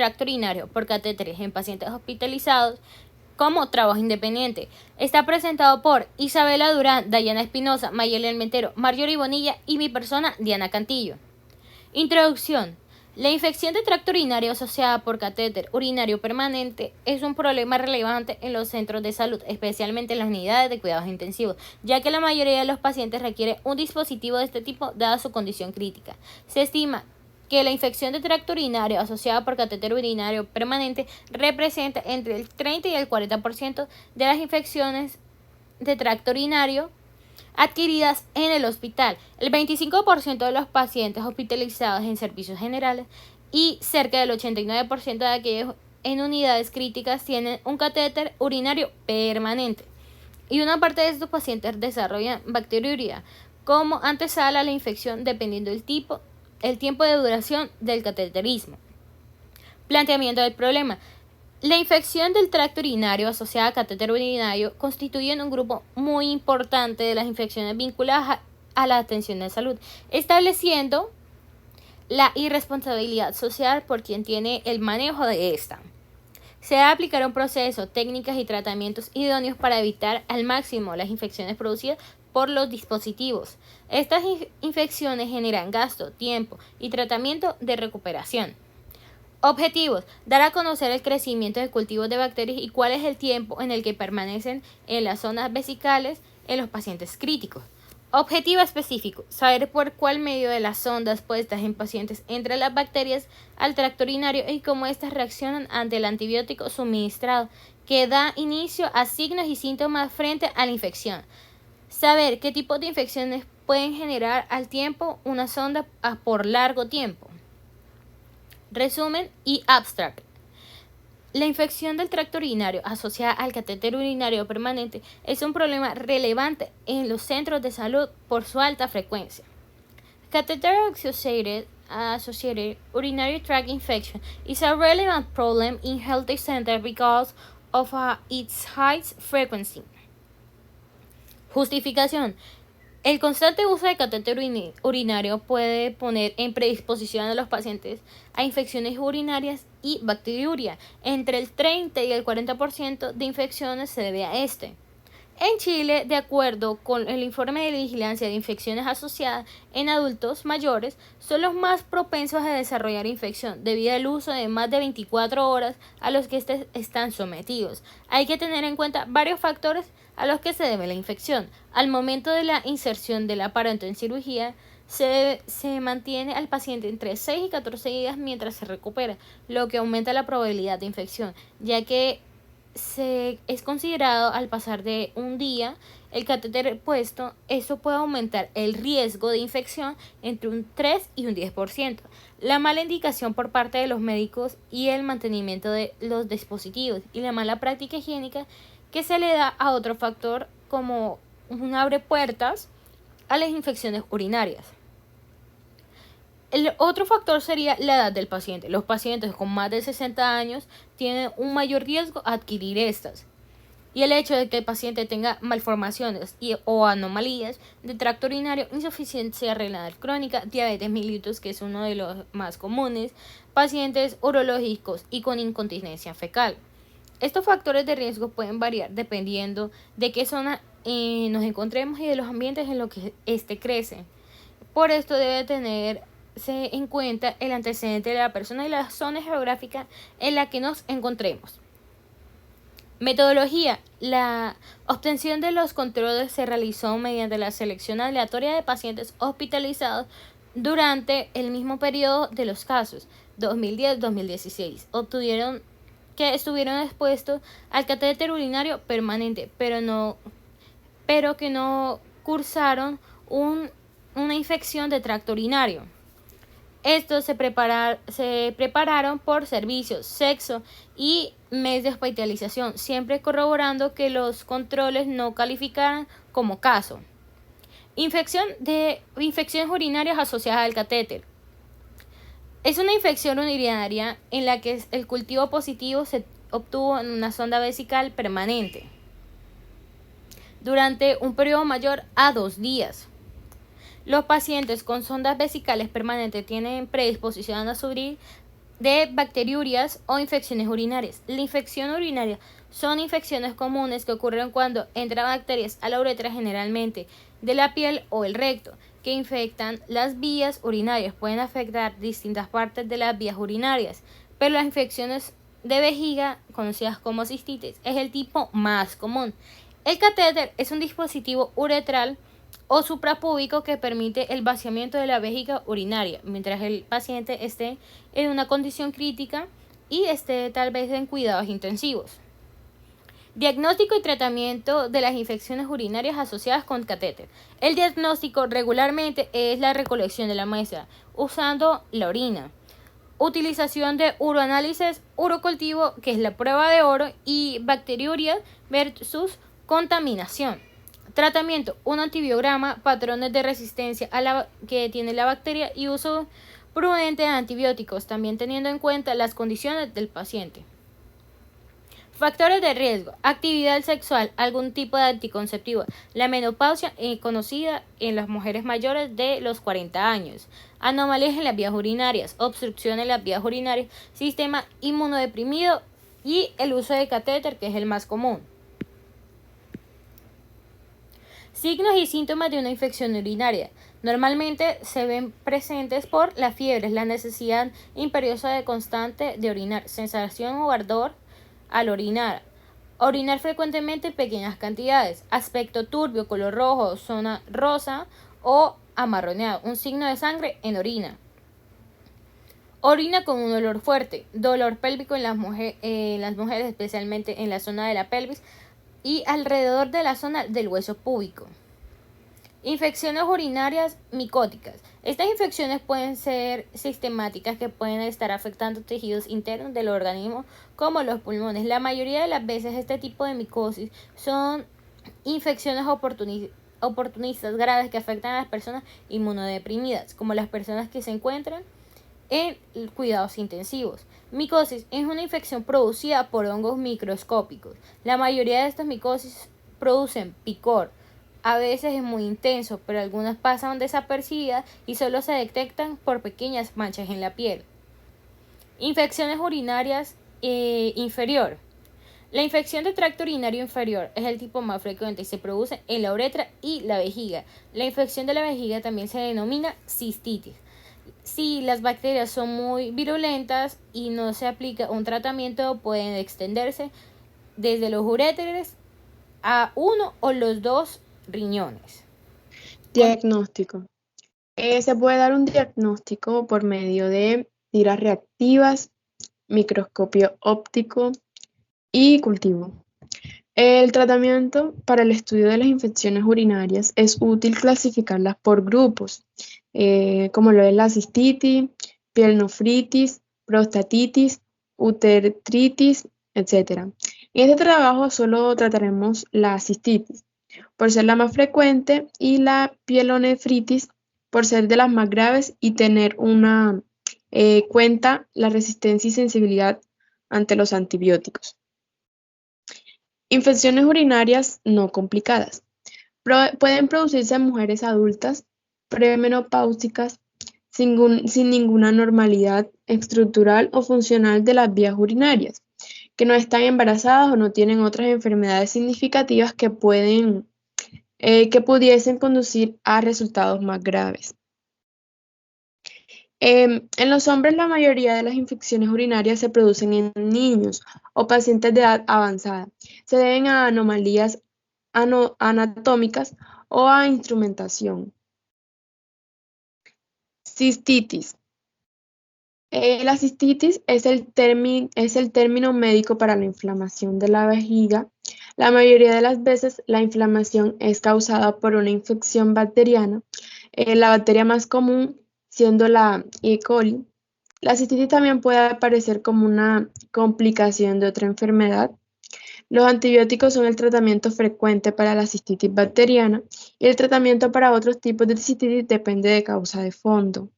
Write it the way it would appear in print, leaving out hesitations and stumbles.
tracto urinario por catéteres en pacientes hospitalizados como trabajo independiente. Está presentado por Isabela Durán, Dayana Espinosa, Mayel Almentero, Marjorie Bonilla y mi persona, Diana Cantillo. Introducción. La infección de tracto urinario asociada por catéter urinario permanente es un problema relevante en los centros de salud, especialmente en las unidades de cuidados intensivos, ya que la mayoría de los pacientes requiere un dispositivo de este tipo dada su condición crítica. Se estima que la infección de tracto urinario asociada por catéter urinario permanente representa entre el 30 y el 40% de las infecciones de tracto urinario adquiridas en el hospital, el 25% de los pacientes hospitalizados en servicios generales y cerca del 89% de aquellos en unidades críticas tienen un catéter urinario permanente. Y una parte de estos pacientes desarrollan bacteriuria como antesala a la infección dependiendo del tipo, el tiempo de duración del cateterismo. Planteamiento del problema. La infección del tracto urinario asociada a catéter urinario constituye un grupo muy importante de las infecciones vinculadas a la atención de salud, estableciendo la irresponsabilidad social por quien tiene el manejo de esta. Se debe aplicar un proceso, técnicas y tratamientos idóneos para evitar al máximo las infecciones producidas por los dispositivos. Estas infecciones generan gasto, tiempo y tratamiento de recuperación. Objetivos. Dar a conocer el crecimiento de cultivos de bacterias y cuál es el tiempo en el que permanecen en las zonas vesicales en los pacientes críticos. Objetivo específico. Saber por cuál medio de las sondas puestas en pacientes entran las bacterias al tracto urinario y cómo éstas reaccionan ante el antibiótico suministrado, que da inicio a signos y síntomas frente a la infección. Saber qué tipos de infecciones pueden generar al tiempo una sonda por largo tiempo. Resumen y abstract. La infección del tracto urinario asociada al catéter urinario permanente es un problema relevante en los centros de salud por su alta frecuencia. Catheter associated urinary tract infection is a relevant problem in healthy centers because of its high frequency. Justificación. El constante uso de catéter urinario puede poner en predisposición a los pacientes a infecciones urinarias y bacteriuria. Entre el 30 y el 40% de infecciones se debe a este. En Chile, de acuerdo con el informe de vigilancia de infecciones asociadas en adultos mayores, son los más propensos a desarrollar infección debido al uso de más de 24 horas a los que están sometidos. Hay que tener en cuenta varios factores a los que se debe la infección. Al momento de la inserción del aparato en cirugía, se mantiene al paciente entre 6 y 14 días mientras se recupera, lo que aumenta la probabilidad de infección, ya que es considerado al pasar de un día el catéter puesto, eso puede aumentar el riesgo de infección entre un 3 y un 10%. La mala indicación por parte de los médicos y el mantenimiento de los dispositivos y la mala práctica higiénica que se le da a otro factor como un abre puertas a las infecciones urinarias. El otro factor sería la edad del paciente. Los pacientes con más de 60 años tienen un mayor riesgo a adquirir estas. Y el hecho de que el paciente tenga malformaciones o anomalías de tracto urinario, insuficiencia renal crónica, diabetes mellitus, que es uno de los más comunes, pacientes urológicos y con incontinencia fecal. Estos factores de riesgo pueden variar dependiendo de qué zona nos encontremos y de los ambientes en los que éste crece. Por esto debe tenerse en cuenta el antecedente de la persona y la zona geográfica en la que nos encontremos. Metodología. La obtención de los controles se realizó mediante la selección aleatoria de pacientes hospitalizados durante el mismo periodo de los casos, 2010-2016. Que estuvieron expuestos al catéter urinario permanente, pero que no cursaron una infección de tracto urinario. Estos se prepararon por servicios, sexo y mes de hospitalización, siempre corroborando que los controles no calificaran como caso. Infecciones urinarias asociadas al catéter. Es una infección urinaria en la que el cultivo positivo se obtuvo en una sonda vesical permanente durante un periodo mayor a 2 días. Los pacientes con sondas vesicales permanentes tienen predisposición a sufrir de bacteriurias o infecciones urinarias. La infección urinaria son infecciones comunes que ocurren cuando entran bacterias a la uretra, generalmente de la piel o el recto, que infectan las vías urinarias. Pueden afectar distintas partes de las vías urinarias, pero las infecciones de vejiga, conocidas como cistitis, es el tipo más común. El catéter es un dispositivo uretral o suprapúbico que permite el vaciamiento de la vejiga urinaria mientras el paciente esté en una condición crítica y esté tal vez en cuidados intensivos. Diagnóstico y tratamiento de las infecciones urinarias asociadas con catéter. El diagnóstico regularmente es la recolección de la muestra usando la orina, utilización de uroanálisis, urocultivo, que es la prueba de oro, y bacteriuria versus contaminación. Tratamiento: un antibiograma, patrones de resistencia a la que tiene la bacteria y uso prudente de antibióticos, también teniendo en cuenta las condiciones del paciente. Factores de riesgo: actividad sexual, algún tipo de anticonceptivo, la menopausia, conocida en las mujeres mayores de los 40 años, anomalías en las vías urinarias, obstrucción en las vías urinarias, sistema inmunodeprimido y el uso de catéter, que es el más común. Signos y síntomas de una infección urinaria. Normalmente se ven presentes por la fiebre, la necesidad imperiosa de constante de orinar, sensación o ardor al orinar, orinar frecuentemente en pequeñas cantidades, aspecto turbio, color rojo, zona rosa o amarroneado, un signo de sangre en orina. Orina con un olor fuerte, dolor pélvico en las mujeres, especialmente en la zona de la pelvis y alrededor de la zona del hueso púbico. Infecciones urinarias micóticas. Estas infecciones pueden ser sistemáticas, que pueden estar afectando tejidos internos del organismo como los pulmones. La mayoría de las veces este tipo de micosis son infecciones oportunistas graves que afectan a las personas inmunodeprimidas, como las personas que se encuentran en cuidados intensivos. Micosis es una infección producida por hongos microscópicos. La mayoría de estas micosis producen picor. A veces es muy intenso, pero algunas pasan desapercibidas y solo se detectan por pequeñas manchas en la piel. Infecciones urinarias inferior. La infección del tracto urinario inferior es el tipo más frecuente y se produce en la uretra y la vejiga. La infección de la vejiga también se denomina cistitis. Si las bacterias son muy virulentas y no se aplica un tratamiento, pueden extenderse desde los uréteres a uno o los dos riñones. Diagnóstico. Se puede dar un diagnóstico por medio de tiras reactivas, microscopio óptico y cultivo. El tratamiento para el estudio de las infecciones urinarias es útil clasificarlas por grupos, como lo es la cistitis, pielonefritis, prostatitis, uretritis, etc. En este trabajo solo trataremos la cistitis, por ser la más frecuente, y la pielonefritis, por ser de las más graves y tener una cuenta la resistencia y sensibilidad ante los antibióticos. Infecciones urinarias no complicadas. Pueden producirse en mujeres adultas, premenopáusicas, sin ninguna anormalidad estructural o funcional de las vías urinarias, que no están embarazadas o no tienen otras enfermedades significativas que pudiesen conducir a resultados más graves. En los hombres, la mayoría de las infecciones urinarias se producen en niños o pacientes de edad avanzada. Se deben a anomalías anatómicas o a instrumentación. Cistitis. La cistitis es el término médico para la inflamación de la vejiga. La mayoría de las veces la inflamación es causada por una infección bacteriana, la bacteria más común siendo la E. coli. La cistitis también puede aparecer como una complicación de otra enfermedad. Los antibióticos son el tratamiento frecuente para la cistitis bacteriana y el tratamiento para otros tipos de cistitis depende de causa de fondo.